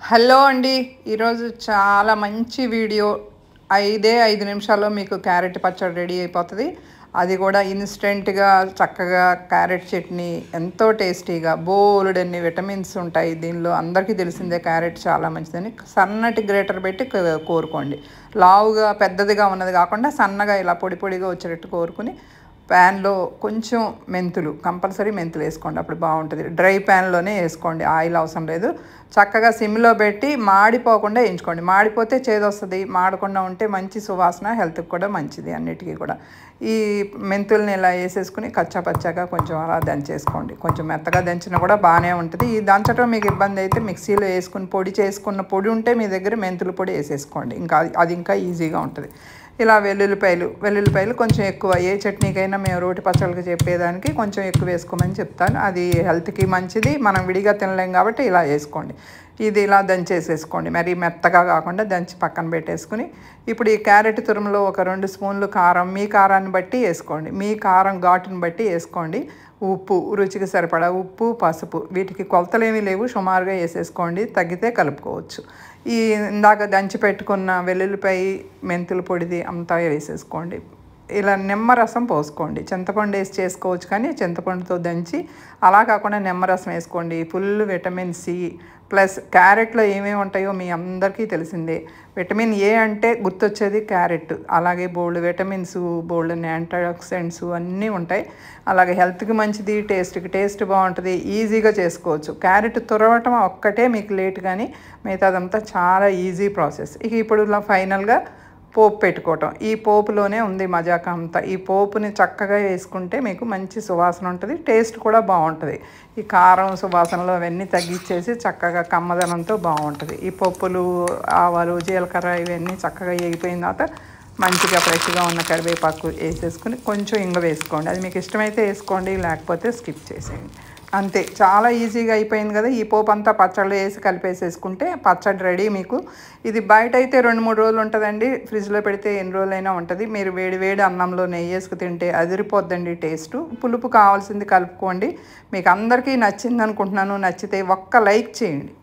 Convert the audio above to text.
Hello అండి. ఈరోజు చాలా మంచి వీడియో. 5 నిమిషాల్లో మీకు క్యారెట్ పచ్చడి రెడీ అయిపోతుంది. అది కూడా ఇన్స్టెంట్గా చక్కగా క్యారెట్ చట్నీ ఎంతో టేస్టీగా బోలెడన్ని విటమిన్స్ ఉంటాయి దీనిలో. అందరికీ తెలిసిందే క్యారెట్ చాలా మంచిదని. సన్నటి గ్రేటర్ పెట్టి కోరుకోండి. లావుగా పెద్దదిగా ఉన్నది కాకుండా సన్నగా ఇలా పొడి పొడిగా వచ్చేటట్టు కోరుకుని ప్యాన్లో కొంచెం మెంతులు, కంపల్సరీ మెంతులు వేసుకోండి, అప్పుడు బాగుంటుంది. డ్రై ప్యాన్లోనే వేసుకోండి, ఆయిల్ అవసరం లేదు. చక్కగా సిమ్లో పెట్టి మాడిపోకుండా వేయించుకోండి. మాడిపోతే చేదొస్తుంది, మాడకుండా ఉంటే మంచి సువాసన, హెల్త్కి కూడా మంచిది అన్నిటికీ కూడా. ఈ మెంతుల్ని ఇలా వేసేసుకుని కచ్చాపచ్చాగా కొంచెం అలా దంచేసుకోండి. కొంచెం మెత్తగా దంచినా కూడా బాగానే ఉంటుంది. ఈ దంచడం మీకు ఇబ్బంది అయితే మిక్సీలో వేసుకుని పొడి చేసుకున్న పొడి ఉంటే మీ దగ్గర మెంతుల పొడి వేసేసుకోండి, ఇంకా అది ఇంకా ఈజీగా ఉంటుంది. ఇలా వెల్లుల్లిపాయలు కొంచెం ఎక్కువ, ఏ చట్నీకైనా మేము రోటి పచ్చళ్ళకి చెప్పేదానికి కొంచెం ఎక్కువ వేసుకోమని చెప్తాను. అది హెల్త్కి మంచిది, మనం విడిగా తినలేం కాబట్టి ఇలా వేసుకోండి. ఇది ఇలా దంచేసేసుకోండి, మరి మెత్తగా కాకుండా దంచి పక్కన పెట్టేసుకుని ఇప్పుడు ఈ క్యారెట్ తురుములో ఒక 2 స్పూన్లు కారం, మీ కారాన్ని బట్టి వేసుకోండి, మీ కారం ఘాటుని బట్టి వేసుకోండి. ఉప్పు, రుచికి సరిపడా ఉప్పు, పసుపు, వీటికి కొలతలు ఏమీ లేవు, సుమారుగా వేసేసుకోండి, తగ్గితే కలుపుకోవచ్చు. ఈ ఇందాక దంచి పెట్టుకున్న వెల్లుల్లిపాయ మెంతుల పొడిది అంతా వేసేసుకోండి. ఇలా నిమ్మరసం పోసుకోండి. చింతపండు వేసి చేసుకోవచ్చు, కానీ చింతపండుతో దంచి, అలా కాకుండా నిమ్మరసం వేసుకోండి. ఫుల్ విటమిన్ సి ప్లస్ క్యారెట్లో ఏమేమి ఉంటాయో మీ అందరికీ తెలిసిందే. విటమిన్ ఏ అంటే గుర్తొచ్చేది క్యారెట్. అలాగే బోల్డ్ విటమిన్స్, బోల్డ్ యాంటీఆక్సిడెంట్స్ అన్నీ ఉంటాయి. అలాగే హెల్త్కి మంచిది, టేస్ట్ బాగుంటుంది, ఈజీగా చేసుకోవచ్చు. క్యారెట్ తురవటం ఒక్కటే మీకు లేట్, కానీ మిగతాదంతా చాలా ఈజీ ప్రాసెస్. ఇప్పుడు ఫైనల్గా పోపు పెట్టుకోవటం. ఈ పోపులోనే ఉంది మజాక అంతా. ఈ పోపుని చక్కగా వేసుకుంటే మీకు మంచి సువాసన ఉంటుంది, టేస్ట్ కూడా బాగుంటుంది. ఈ కారం సువాసనలు అవన్నీ తగ్గించేసి చక్కగా కమ్మదనంతో బాగుంటుంది. ఈ పప్పులు, ఆవాలు, జీలకర్ర ఇవన్నీ చక్కగా వేగిపోయిన తర్వాత మంచిగా ఫ్రెష్గా ఉన్న కరివేపాకు వేసేసుకుని కొంచెం ఇంగ వేసుకోండి. అది మీకు ఇష్టమైతే వేసుకోండి, లేకపోతే స్కిప్ చేసేయండి. అంతే, చాలా ఈజీగా అయిపోయింది కదా. ఈ పోపు అంతా పచ్చళ్ళు వేసి కలిపేసేసుకుంటే పచ్చడి రెడీ మీకు. ఇది బయట అయితే 2-3 రోజులు ఉంటుందండి, ఫ్రిడ్జ్లో పెడితే ఎన్ని రోజులైనా ఉంటుంది. మీరు వేడి అన్నంలో నెయ్యి వేసుకు తింటే అదిరిపోద్దండి టేస్టు. పులుపు కావాల్సింది కలుపుకోండి. మీకు అందరికీ నచ్చింది అనుకుంటున్నాను. నచ్చితే ఒక్క లైక్ చేయండి.